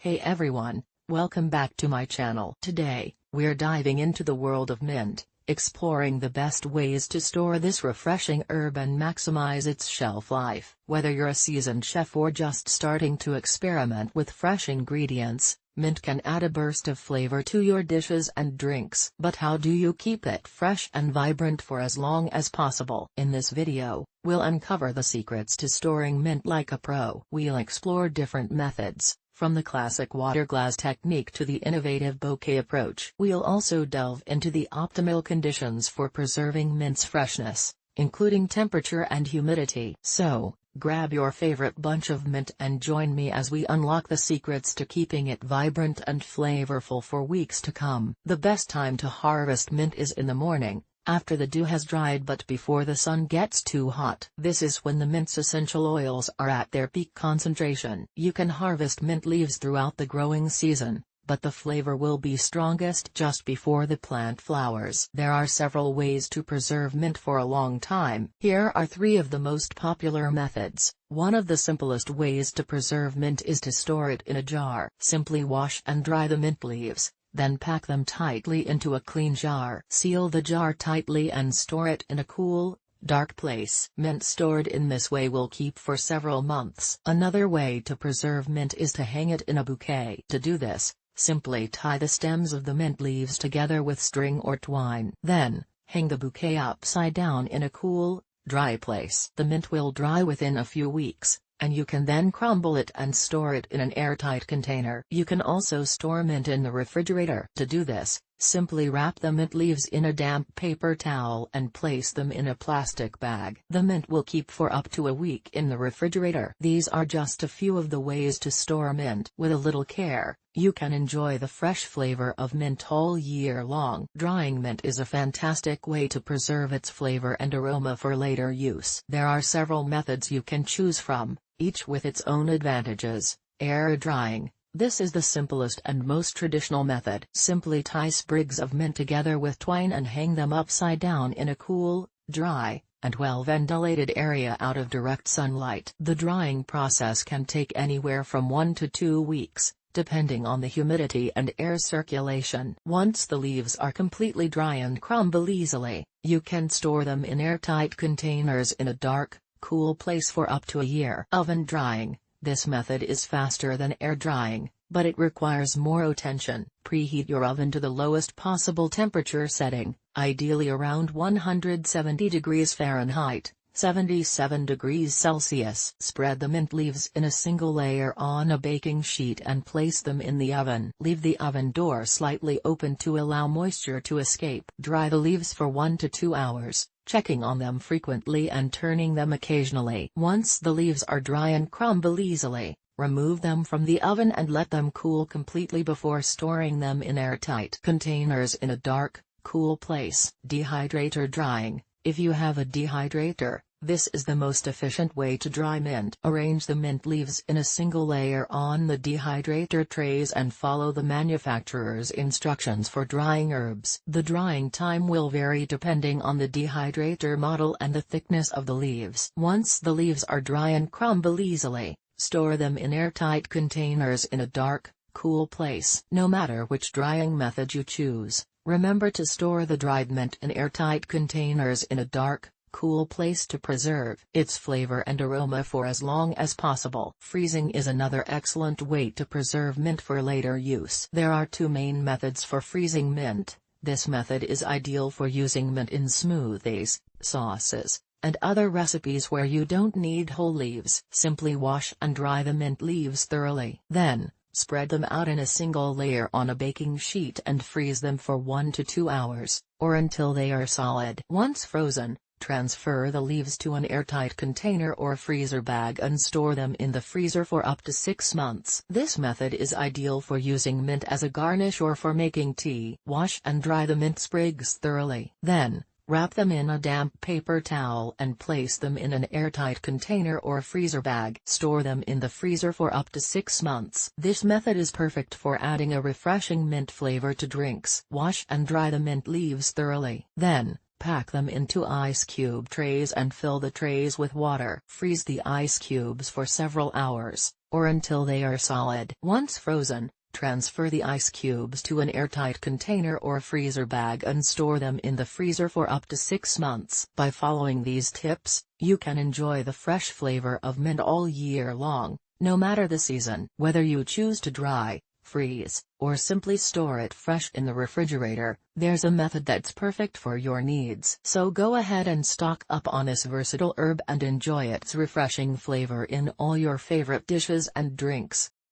Hey everyone, welcome back to my channel. Today, we're diving into the world of mint, exploring the best ways to store this refreshing herb and maximize its shelf life. Whether you're a seasoned chef or just starting to experiment with fresh ingredients, mint can add a burst of flavor to your dishes and drinks. But how do you keep it fresh and vibrant for as long as possible? In this video, we'll uncover the secrets to storing mint like a pro. We'll explore different methods, from the classic water glass technique to the innovative bouquet approach. We'll also delve into the optimal conditions for preserving mint's freshness, including temperature and humidity. So, grab your favorite bunch of mint and join me as we unlock the secrets to keeping it vibrant and flavorful for weeks to come. The best time to harvest mint is in the morning, after the dew has dried but before the sun gets too hot. This is when the mint's essential oils are at their peak concentration. You can harvest mint leaves throughout the growing season, but the flavor will be strongest just before the plant flowers. There are several ways to preserve mint for a long time. Here are 3 of the most popular methods. One of the simplest ways to preserve mint is to store it in a jar. Simply wash and dry the mint leaves, then pack them tightly into a clean jar. Seal the jar tightly and store it in a cool, dark place. Mint stored in this way will keep for several months. Another way to preserve mint is to hang it in a bouquet. To do this, simply tie the stems of the mint leaves together with string or twine. Then, hang the bouquet upside down in a cool, dry place. The mint will dry within a few weeks, and you can then crumble it and store it in an airtight container. You can also store mint in the refrigerator. To do this, simply wrap the mint leaves in a damp paper towel and place them in a plastic bag. The mint will keep for up to a week in the refrigerator. These are just a few of the ways to store mint. With a little care, you can enjoy the fresh flavor of mint all year long. Drying mint is a fantastic way to preserve its flavor and aroma for later use. There are several methods you can choose from, each with its own advantages. Air drying. This is the simplest and most traditional method. Simply tie sprigs of mint together with twine and hang them upside down in a cool, dry, and well-ventilated area out of direct sunlight. The drying process can take anywhere from 1 to 2 weeks, depending on the humidity and air circulation. Once the leaves are completely dry and crumble easily, you can store them in airtight containers in a dark, cool place for up to a year. Oven drying. This method is faster than air drying, but it requires more attention. Preheat your oven to the lowest possible temperature setting, ideally around 170 degrees Fahrenheit, 77 degrees Celsius. Spread the mint leaves in a single layer on a baking sheet and place them in the oven. Leave the oven door slightly open to allow moisture to escape. Dry the leaves for 1 to 2 hours, checking on them frequently and turning them occasionally. Once the leaves are dry and crumble easily, remove them from the oven and let them cool completely before storing them in airtight containers in a dark, cool place. Dehydrator drying. If you have a dehydrator, this is the most efficient way to dry mint. Arrange the mint leaves in a single layer on the dehydrator trays and follow the manufacturer's instructions for drying herbs. The drying time will vary depending on the dehydrator model and the thickness of the leaves. Once the leaves are dry and crumble easily, store them in airtight containers in a dark, cool place. No matter which drying method you choose, remember to store the dried mint in airtight containers in a dark, cool place to preserve its flavor and aroma for as long as possible. Freezing is another excellent way to preserve mint for later use. There are 2 main methods for freezing mint. This method is ideal for using mint in smoothies, sauces, and other recipes where you don't need whole leaves. Simply wash and dry the mint leaves thoroughly. Then, spread them out in a single layer on a baking sheet and freeze them for 1 to 2 hours, or until they are solid. Once frozen, transfer the leaves to an airtight container or freezer bag and store them in the freezer for up to 6 months. This method is ideal for using mint as a garnish or for making tea. Wash and dry the mint sprigs thoroughly. Then, wrap them in a damp paper towel and place them in an airtight container or freezer bag. Store them in the freezer for up to 6 months. This method is perfect for adding a refreshing mint flavor to drinks. Wash and dry the mint leaves thoroughly. Then, pack them into ice cube trays and fill the trays with water. Freeze the ice cubes for several hours, or until they are solid. Once frozen, transfer the ice cubes to an airtight container or freezer bag and store them in the freezer for up to 6 months. By following these tips, you can enjoy the fresh flavor of mint all year long, no matter the season. Whether you choose to dry, freeze, or simply store it fresh in the refrigerator, there's a method that's perfect for your needs. So go ahead and stock up on this versatile herb and enjoy its refreshing flavor in all your favorite dishes and drinks.